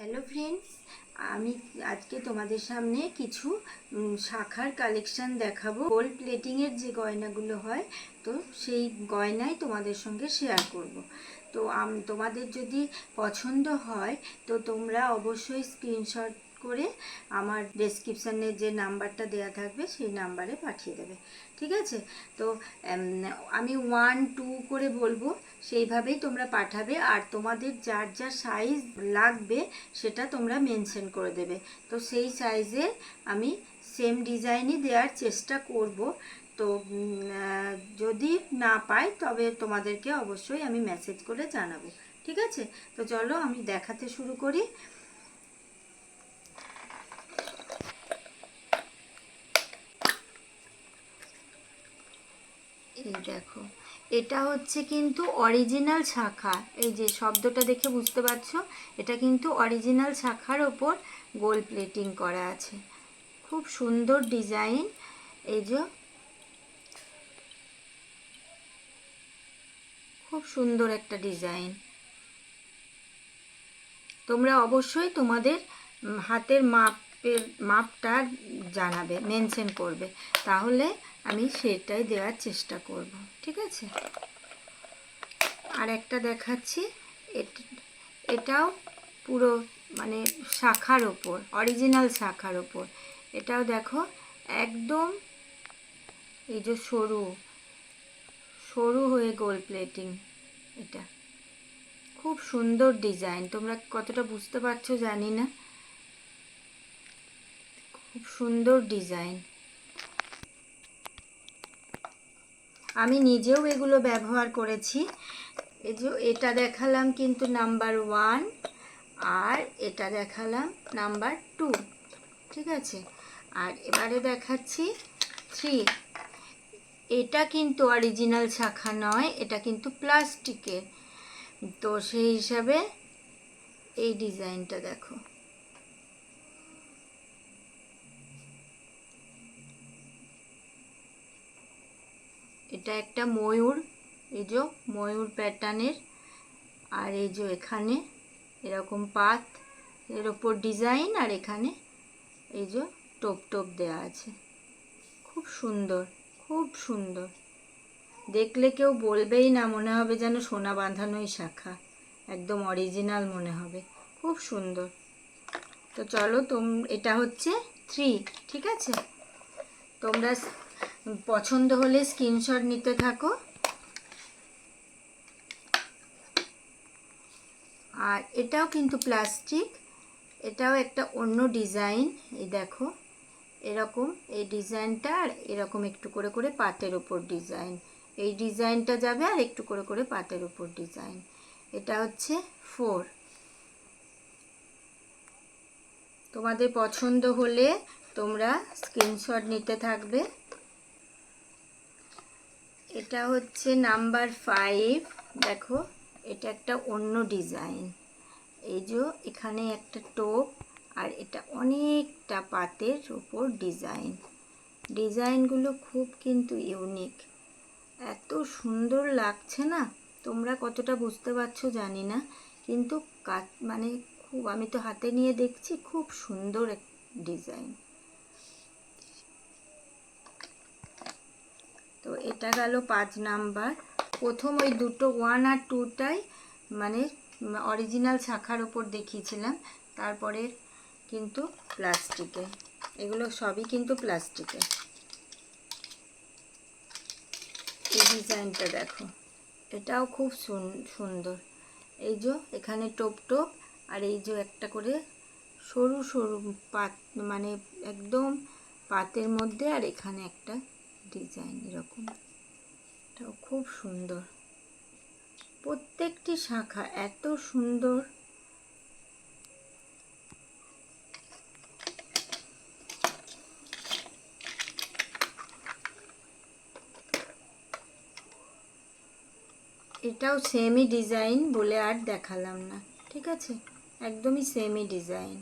Hello friends, আমি আজকে তোমাদের সামনে কিছু শাখার কালেকশন দেখাবো। গোল্ড প্লেটিংয়ের যে গয়নাগুলো হয়, তো সেই গয়নাই তোমাদের সঙ্গে শেয়ার করব। তো তোমাদের যদি পছন্দ হয় তো তোমরা অবশ্যই স্ক্রিনশট করে আমার ডেসক্রিপশানে যে নাম্বারটা দেওয়া থাকবে সেই নাম্বারে পাঠিয়ে দেবে, ঠিক আছে? তো আমি 1, 2 করে বলবো, সেইভাবেই তোমরা পাঠাবে। আর তোমাদের যার যা সাইজ লাগবে সেটা তোমরা মেনশন করে দেবে। তো সেই সাইজে আমি সেম ডিজাইনই দেওয়ার চেষ্টা করব। তো যদি না পাই তবে তোমাদেরকে অবশ্যই আমি মেসেজ করে জানাবো, ঠিক আছে? তো চলো আমি দেখাতে শুরু করি। এই দেখো, এটা হচ্ছে কিন্তু অরিজিনাল শাখা। এই যে শব্দটা দেখে বুঝতে পারছো, এটা কিন্তু অরিজিনাল শাখার ওপর গোল্ড প্লেটিং করা আছে। খুব সুন্দর ডিজাইন। এই যে খুব সুন্দর একটা ডিজাইন। তোমরা অবশ্যই তোমাদের হাতের মাপটা জানাবে, মেনশন করবে, তাহলে আমি সেটাই দেওয়ার চেষ্টা করব, ঠিক আছে? আর একটা দেখাচ্ছি। এটাও পুরো মানে শাখার ওপর, অরিজিনাল শাখার ওপর। এটাও দেখো একদম এই যে সরু সরু হয়ে গোল্ড প্লেটিং। এটা খুব সুন্দর ডিজাইন। তোমরা কতটা বুঝতে পারছো জানি না, খুব সুন্দর ডিজাইন। আমি নিজেও এগুলো ব্যবহার করেছি। এই যে এটা দেখালাম কিন্তু নাম্বার 1, আর এটা দেখালাম নাম্বার 2, ঠিক আছে? আর এবারে দেখাচ্ছি 3। এটা কিন্তু অরিজিনাল শাখা নয়, এটা কিন্তু প্লাস্টিকের। তো সেই হিসাবে এই ডিজাইনটা দেখো, এটা একটা ময়ূর। এই যে ময়ূর প্যাটার্নের, আর এই যে এখানে এরকম পাত এর ওপর ডিজাইন, আর এখানে এই যে টোপ টোপ দেওয়া আছে। খুব সুন্দর, খুব সুন্দর। দেখলে কেউ বলবেই না, মনে হবে যেন সোনা বাঁধানোই শাখা, একদম অরিজিনাল মনে হবে। খুব সুন্দর। তো চলো, এটা হচ্ছে 3, ঠিক আছে? তোমরা পছন্দ হলে স্ক্রিনশট নিতে থাকো। আর এটাও কিন্তু প্লাস্টিক, এটাও একটা অন্য ডিজাইন। এই দেখো এরকম এই ডিজাইনটা, আর এরকম একটু করে করে পাতের ওপর ডিজাইন। এই ডিজাইনটা যাবে আর একটু করে করে পাতের ওপর ডিজাইন। এটা হচ্ছে 4। তোমাদের পছন্দ হলে তোমরা স্ক্রিনশট নিতে থাকবে। এটা হচ্ছে নাম্বার 5। দেখো এটা একটা অন্য ডিজাইন। এই যে এখানে একটা টোপ, আর এটা অনেকটা পাতের উপর ডিজাইন। ডিজাইনগুলো খুব কিন্তু ইউনিক, এত সুন্দর লাগছে না। তোমরা কতটা বুঝতে পারছো জানি না, কিন্তু মানে খুব, আমি তো হাতে নিয়ে দেখছি, খুব সুন্দর এক ডিজাইন। তো এটা গেল 5 নাম্বার। প্রথম ওই দুটো 1 আর 2টাই মানে অরিজিনাল শাখার ওপর দেখিয়েছিলাম, তারপরে কিন্তু প্লাস্টিকে। এগুলো সবই কিন্তু প্লাস্টিকে। এই ডিজাইনটা দেখো, এটাও খুব সুন্দর। এই যে এখানে টোপ টোপ, আর এই যে একটা করে সরু সরু পাত, মানে একদম পাতের মধ্যে, আর এখানে একটা ডিজাইন এরকম। এটাও খুব সুন্দর। প্রত্যেকটি শাখা এত সুন্দর। এটাও সেমই ডিজাইন বলে আর দেখালাম না, ঠিক আছে? একদমই সেমই ডিজাইন।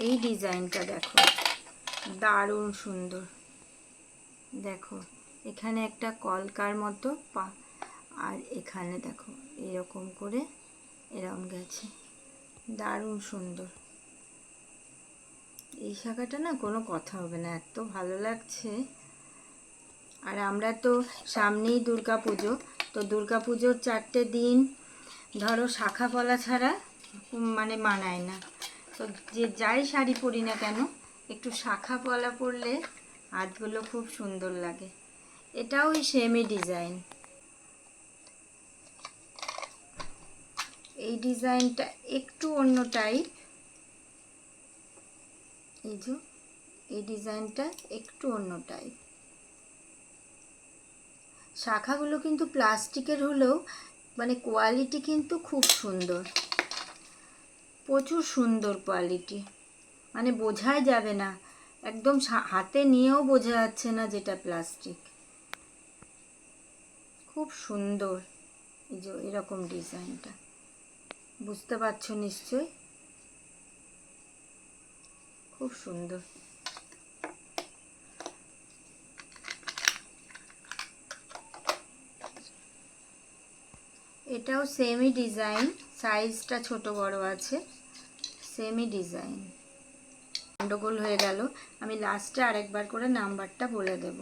এই ডিজাইনটা দেখো, দারুণ সুন্দর। দেখো এখানে একটা কলকার মতো আর এখানে দেখো এরকম করে এরকম গেছে, দারুণ সুন্দর। এই শাখাটা না কোনো কথা হবে না, এত ভালো লাগছে। আর আমরা তো সামনেই দুর্গা পুজো, তো দুর্গা পুজোর 4টে দিন ধরো শাখা পলা ছাড়া মানে মানায় না। তো যে যাই শাড়ি পরি না কেন একটু শাখা পলা পরলে হাতগুলো খুব সুন্দর লাগে। এটাও ওই সেমই ডিজাইন। এই ডিজাইনটা একটু অন্য টাইপ, এই যে এই ডিজাইনটা একটু অন্য টাইপ। শাখাগুলো কিন্তু প্লাস্টিকের হলেও মানে কোয়ালিটি কিন্তু খুব সুন্দর, প্রচুর সুন্দর কোয়ালিটি, মানে বোঝাই যাবে না, একদম হাতে নিয়েও বোঝা যাচ্ছে না যেটা প্লাস্টিক। খুব সুন্দর। এই যে এরকম ডিজাইনটা বুঝতে পারছো নিশ্চয়, খুব সুন্দর। এটাও সেমই ডিজাইন, সাইজটা ছোট বড় আছে, সেমই ডিজাইন। গন্ডগোল হয়ে গেল, আমি লাস্টে আরেকবার করে নাম্বারটা বলে দেব।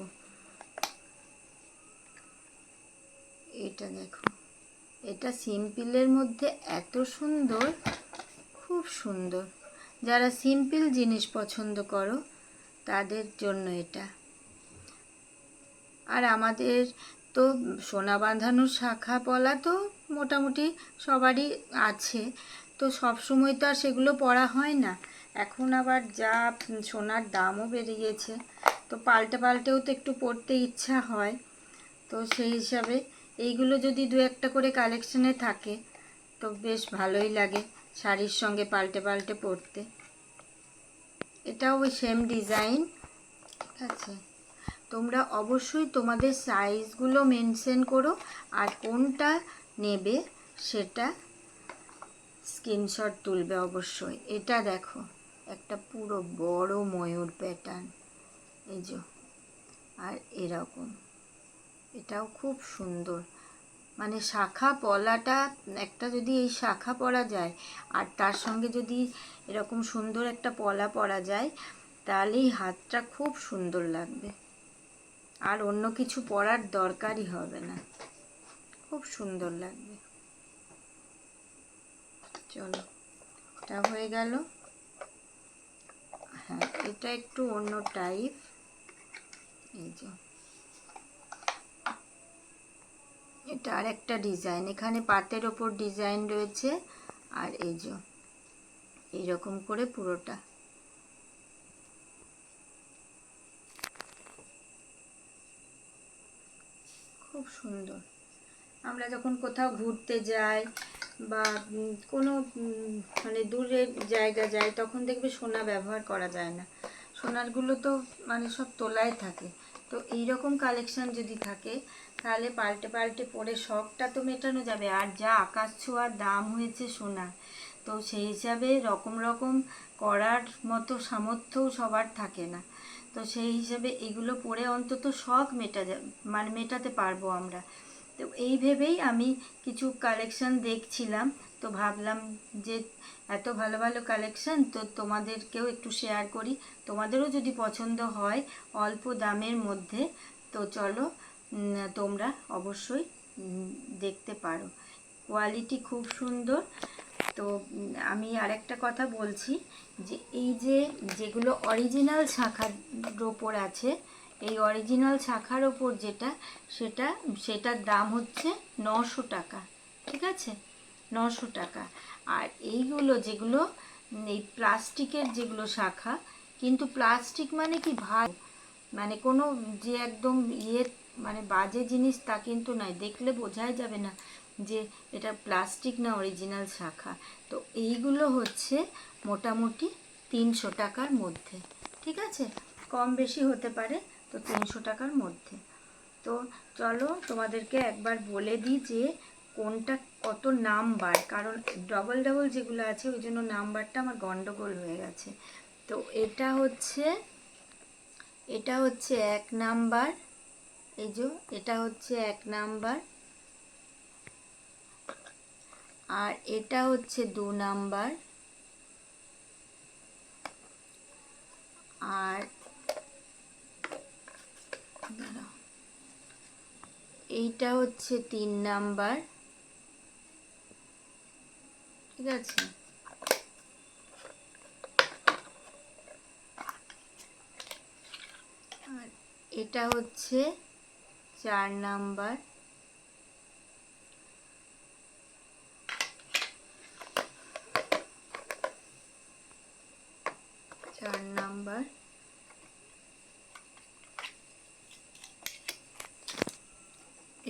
এটা দেখো, এটা সিম্পলের মধ্যে এত সুন্দর, খুব সুন্দর। যারা সিম্পল জিনিস পছন্দ করো তাদের জন্য এটা। আর আমাদের তো সোনা বাঁধানো শাখা পলা তো মোটামুটি সবারই আছে, তো সব সময় তো আর সেগুলো পরা হয় না। এখন আবার যা সোনার দামও বেড়ে গেছে, তো পাল্টে পাল্টেও তো একটু পরতে ইচ্ছা হয়। তো সেই হিসাবে এইগুলো যদি দু একটা করে কালেকশানে থাকে তো বেশ ভালোই লাগে শাড়ির সঙ্গে পাল্টে পাল্টে পরতে। এটাও ওই সেম ডিজাইন, ঠিক আছে। তোমরা অবশ্যই তোমাদের সাইজগুলো মেনশন করো, আর কোনটা নেবে সেটা স্ক্রিনশট তুলবে অবশ্যই। এটা দেখো একটা পুরো বড় ময়ূর প্যাটার্ন, এই যে, আর এরকম, এটাও খুব সুন্দর। মানে শাখা পলাটা একটা যদি এই শাখা পরা যায় আর তার সঙ্গে যদি এরকম সুন্দর একটা পলা পরা যায় তাহলেই হাতটা খুব সুন্দর লাগবে, আর অন্য কিছু পরার দরকারই হবে না, খুব সুন্দর লাগবে। চলো, এটা হয়ে গেল। হ্যাঁ, এটা একটু অন্য টাইপ। এই যে এটা আর একটা ডিজাইন, এখানে পাতের ওপর ডিজাইন রয়েছে, আর এই যে এইরকম করে পুরোটা। খুব সুন্দর। আমরা যখন কোথাও ঘুরতে যাই বা কোনো মানে দূরের জায়গা যাই তখন দেখবে সোনা ব্যবহার করা যায় না, সোনারগুলো তো মানে সব তোলাই থাকে। তো এইরকম কালেকশান যদি থাকে তাহলে পাল্টে পাল্টে পরে শখটা তো মেটানো যাবে। আর যা আকাশ ছোঁয়ার দাম হয়েছে সোনা, তো সেই হিসাবে রকম রকম করার মতো সামর্থ্যও সবার থাকে না। তো সেই হিসাবে এগুলো পরে অন্তত শখ মানে মেটাতে পারবো আমরা। তো এই ভেবেই আমি কিছু কালেকশান দেখছিলাম, তো ভাবলাম যে এত ভালো ভালো কালেকশান তো তোমাদেরকেও একটু শেয়ার করি, তোমাদেরও যদি পছন্দ হয় অল্প দামের মধ্যে তো চলো তোমরা অবশ্যই দেখতে পারো। কোয়ালিটি খুব সুন্দর। তো আমি আরেকটা কথা বলছি যে এই যে যেগুলো অরিজিনাল শাখার ওপর আছে, এই অরিজিনাল শাখার ওপর সেটার দাম হচ্ছে 900 টাকা, ঠিক আছে, 900 টাকা। আর এইগুলো যেগুলো এই প্লাস্টিকের যেগুলো শাখা, কিন্তু প্লাস্টিক মানে কি ভালো, মানে কোনো যে একদম মানে বাজে জিনিস তা কিন্তু নয়, দেখলে বোঝাই যাবে না যে এটা প্লাস্টিক না অরিজিনাল শাখা। তো এইগুলো হচ্ছে মোটামুটি 300 টাকার মধ্যে, ঠিক আছে, কম বেশি হতে পারে, তো 300 টাকার মধ্যে। তো চলো তোমাদেরকে একবার বলে দিই যে কোনটা কত নাম্বার, কারণ ডবল ডবল যেগুলো আছে ওই জন্য নাম্বারটা আমার গন্ডগোল হয়ে গেছে। তো এটা হচ্ছে 1 নাম্বার, এই যে এটা হচ্ছে 1 নাম্বার, আর এটা হচ্ছে 2 নাম্বার, আর এইটা হচ্ছে 3 নাম্বার। ঠিক আছে, আর এটা হচ্ছে 4 নাম্বার,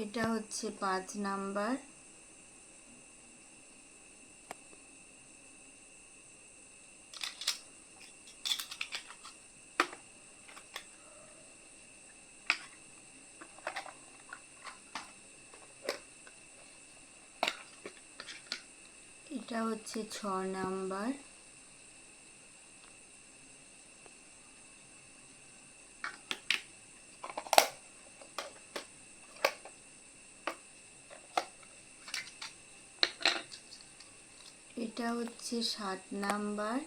এটা হচ্ছে 5 নাম্বার, এটা হচ্ছে 6 নাম্বার, এটা হচ্ছে 7 নাম্বার,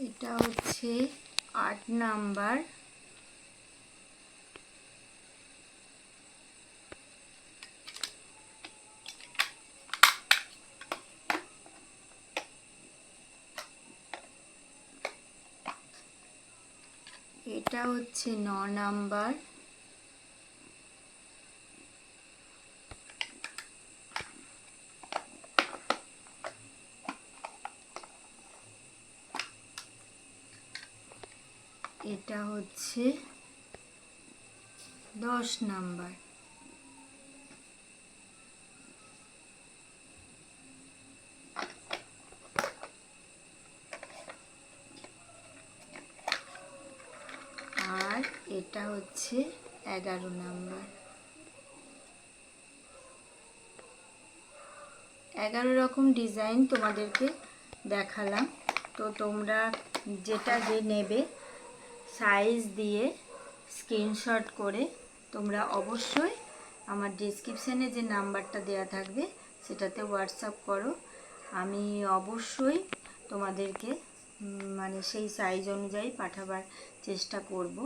এটা হচ্ছে 8 নাম্বার, এটা হচ্ছে 9 নাম্বার, এটা হচ্ছে 10 নাম্বার। আর এটা হচ্ছে 11 নাম্বার। 11 রকম ডিজাইন তোমাদেরকে দেখালাম। তো তোমরা যেটা যে নেবে সাইজ দিয়ে স্ক্রিনশট করে তোমরা অবশ্যই আমার ডেসক্রিপশানে যে নাম্বারটা দেওয়া থাকবে সেটাতে হোয়াটসঅ্যাপ করো। আমি অবশ্যই তোমাদেরকে মানে সেই সাইজ অনুযায়ী পাঠাবার চেষ্টা করব।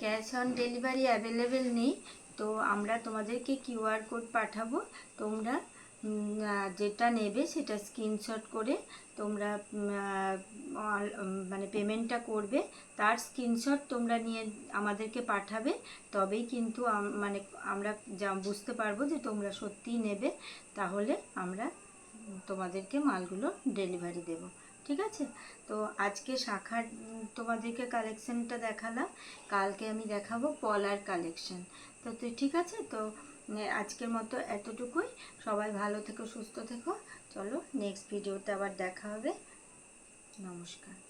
ক্যাশ অন ডেলিভারি অ্যাভেলেবেল নেই, তো আমরা তোমাদেরকে কিউআর কোড পাঠাবো। তোমরা যেটা নেবে সেটা স্ক্রিনশট করে তোমরা মানে পেমেন্টটা করবে, তার স্ক্রিনশট তোমরা নিয়ে আমাদেরকে পাঠাবে, তবেই কিন্তু মানে আমরা যা বুঝতে পারবো যে তোমরা সত্যিই নেবে, তাহলে আমরা তোমাদেরকে মালগুলো ডেলিভারি দেব। ঠিক আছে, তো আজকে শাখার তোমাদেরকে কালেকশানটা দেখালাম, কালকে আমি দেখাবো পলার কালেকশান। তো ঠিক আছে, তো আজকের মতো এতটুকুই। সবাই ভালো থেকো, সুস্থ থেকো। চলো নেক্সট ভিডিওতে আবার দেখা হবে। নমস্কার।